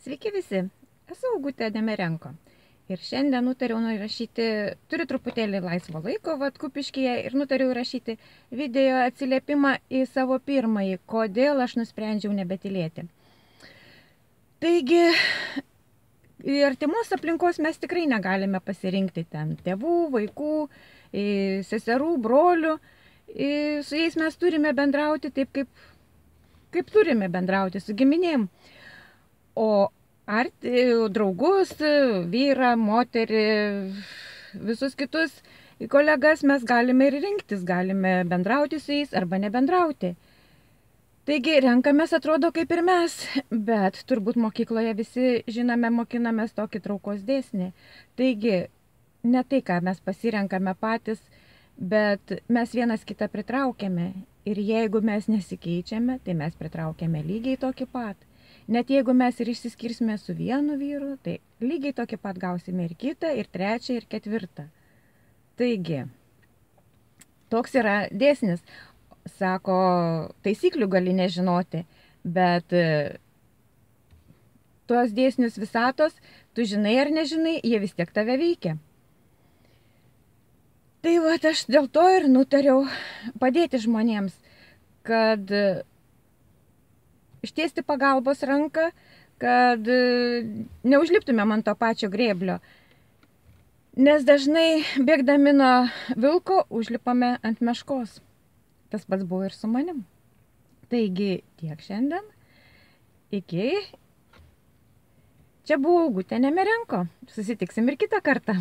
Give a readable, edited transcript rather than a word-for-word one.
Sveiki visi, esu Augutė Demerenko. Ir šiandien nutariau įrašyti, turiu truputėlį laisvo laiko, Kupiškyje, ir nutariau įrašyti video atsiliepimą į savo pirmąjį, kodėl aš nusprendžiau nebetylėti. Taigi, artimos aplinkos mes tikrai negalime pasirinkti ten tėvų, vaikų, seserų, brolių. Su jais mes turime bendrauti taip, kaip turime bendrauti su giminėm. O draugus, vyrą, moterį, visus kitus kolegas mes galime ir rinktis, galime bendrauti su jais arba nebendrauti. Taigi renkamės atrodo kaip ir mes, bet turbūt mokykloje visi žinome, mokinamės tokį traukos dėsnį. Taigi ne tai, ką mes pasirenkame patys, bet mes vienas kitą pritraukiame. Ir jeigu mes nesikeičiame, tai mes pritraukiame lygiai tokį pat. Net jeigu mes ir išsiskirsime su vienu vyru, tai lygiai tokį pat gausime ir kitą, ir trečią, ir ketvirtą. Taigi, toks yra dėsnis. Sako, taisyklių gali nežinoti, bet tuos dėsnius visatos, tu žinai ar nežinai, jie vis tiek tave veikia. Tai aš dėl to ir nutariau padėti žmonėms, kad ištiesti pagalbos ranką, kad neužliptumėm ant to pačio grėblio. Nes dažnai bėgdami nuo vilko užlipame ant meškos. Tas pats buvo ir su manim. Taigi tiek šiandien. Iki. Čia buvo Augutė Demerenko. Susitiksim ir kitą kartą.